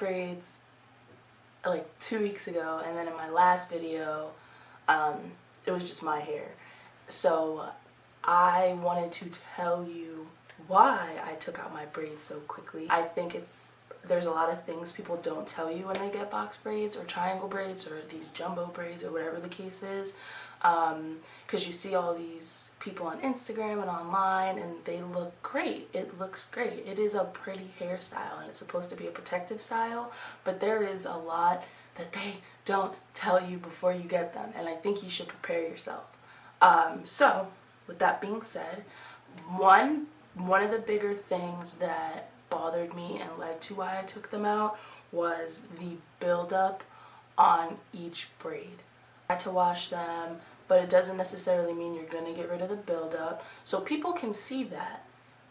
braids like 2 weeks ago, and then in my last video it was just my hair. So I wanted to tell you why I took out my braids so quickly. I think there's a lot of things people don't tell you when they get box braids or triangle braids or these jumbo braids or whatever the case is, because you see all these people on Instagram and online and they look great. It looks great. It is a pretty hairstyle and it's supposed to be a protective style, but there is a lot that they don't tell you before you get them, and I think you should prepare yourself. So with that being said, one of the bigger things that bothered me and led to why I took them out was the buildup on each braid. I had to wash them, but it doesn't necessarily mean you're gonna get rid of the buildup. So people can see that.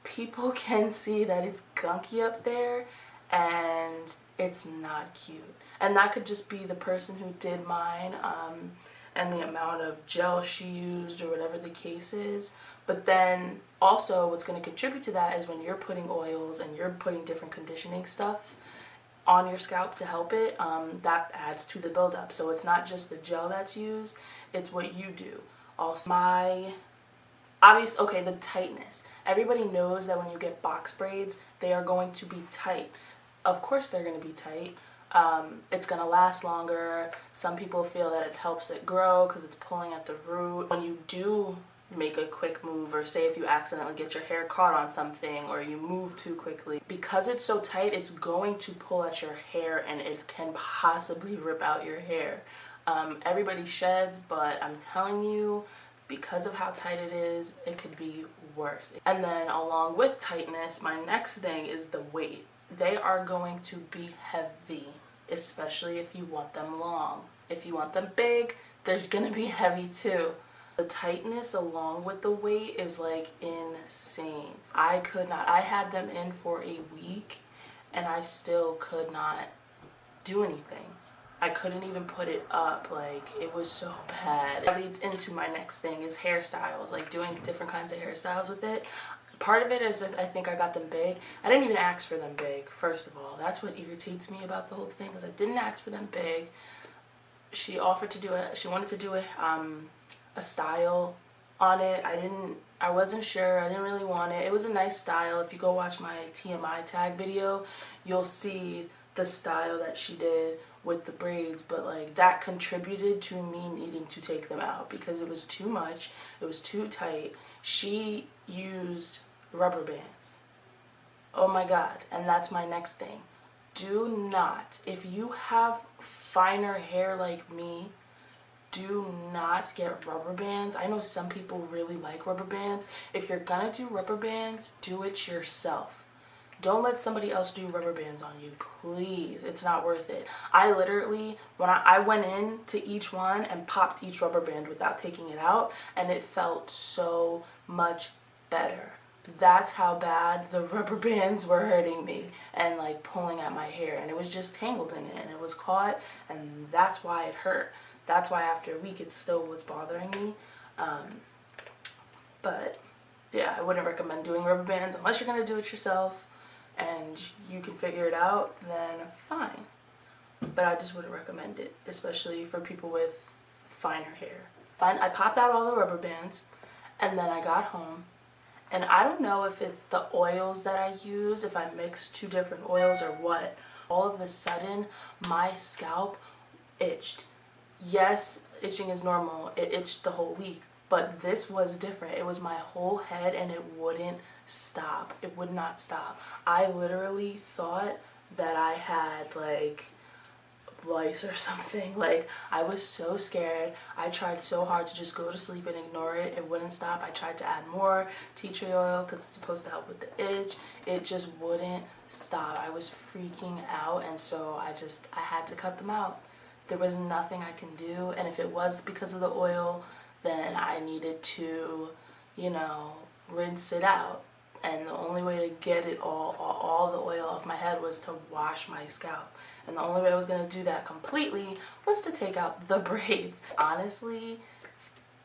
People can see that it's gunky up there and it's not cute. And that could just be the person who did mine and the amount of gel she used or whatever the case is. But then also what's going to contribute to that is when you're putting oils and you're putting different conditioning stuff on your scalp to help it, that adds to the buildup. So it's not just the gel that's used, it's what you do. Also, the tightness. Everybody knows that when you get box braids, they are going to be tight. Of course they're going to be tight. It's going to last longer. Some people feel that it helps it grow because it's pulling at the root. When you do make a quick move, or say if you accidentally get your hair caught on something or you move too quickly, because it's so tight, it's going to pull at your hair and it can possibly rip out your hair. Everybody sheds, but I'm telling you, because of how tight it is, it could be worse. And then along with tightness, my next thing is the weight. They are going to be heavy, especially if you want them long. If you want them big, they're gonna be heavy too. The tightness along with the weight is like insane. I had them in for a week and I still could not do anything. I couldn't even put it up, like it was so bad. That leads into my next thing is hairstyles, like doing different kinds of hairstyles with it. Part of it is that I think I got them big. I didn't even ask for them big, first of all. That's what irritates me about the whole thing, is I didn't ask for them big. She offered to do it. She wanted to do a style on it. I wasn't sure. I didn't really want it. It was a nice style. If you go watch my TMI tag video, you'll see the style that she did with the braids, but like that contributed to me needing to take them out because it was too much. It was too tight. She used rubber bands. Oh my god. And that's my next thing. Do not, if you have finer hair like me, do not get rubber bands. I know some people really like rubber bands. If you're gonna do rubber bands, do it yourself. Don't let somebody else do rubber bands on you, please. It's not worth it. I literally, when I went in to each one and popped each rubber band without taking it out, and it felt so much better. That's how bad the rubber bands were hurting me and like pulling at my hair, and it was just tangled in it and it was caught, and that's why it hurt. That's why after a week it still was bothering me. But yeah, I wouldn't recommend doing rubber bands unless you're gonna do it yourself and you can figure it out, then fine. But I just wouldn't recommend it, especially for people with finer hair. I popped out all the rubber bands and then I got home, and I don't know if it's the oils that I use, if I mixed two different oils or what. All of a sudden my scalp itched. Yes, itching is normal. It itched the whole week, but this was different. It was my whole head and it wouldn't stop. It would not stop. I literally thought that I had like lice or something. Like, I was so scared. I tried so hard to just go to sleep and ignore it. It wouldn't stop. I tried to add more tea tree oil because it's supposed to help with the itch. It just wouldn't stop. I was freaking out, and so I had to cut them out. There was nothing I can do, and if it was because of the oil, then I needed to, you know, rinse it out. And the only way to get it all the oil off my head was to wash my scalp. And the only way I was going to do that completely was to take out the braids. Honestly,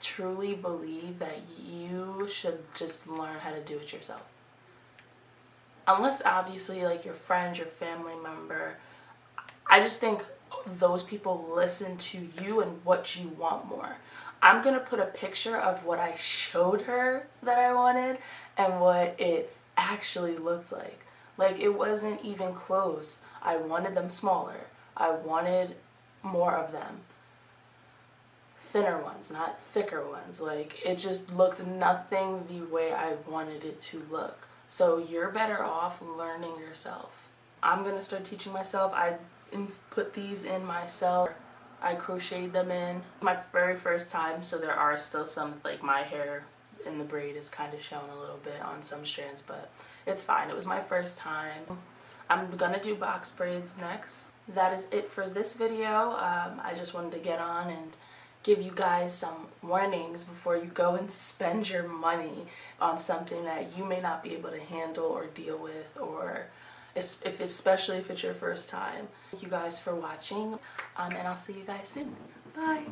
truly believe that you should just learn how to do it yourself. Unless obviously like your friend, your family member I just think those people listen to you and what you want more. I'm gonna put a picture of what I showed her that I wanted and what it actually looked like. Like, it wasn't even close. I wanted them smaller. I wanted more of them. Thinner ones, not thicker ones. Like, it just looked nothing the way I wanted it to look. So you're better off learning yourself. I'm gonna start teaching myself. I put these in myself. I crocheted them in. My very first time, so there are still some, like, my hair in the braid is kind of showing a little bit on some strands, but it's fine. It was my first time. I'm gonna do box braids next. That is it for this video. I just wanted to get on and give you guys some warnings before you go and spend your money on something that you may not be able to handle or deal with, or especially if it's your first time. Thank you guys for watching, and I'll see you guys soon. Bye.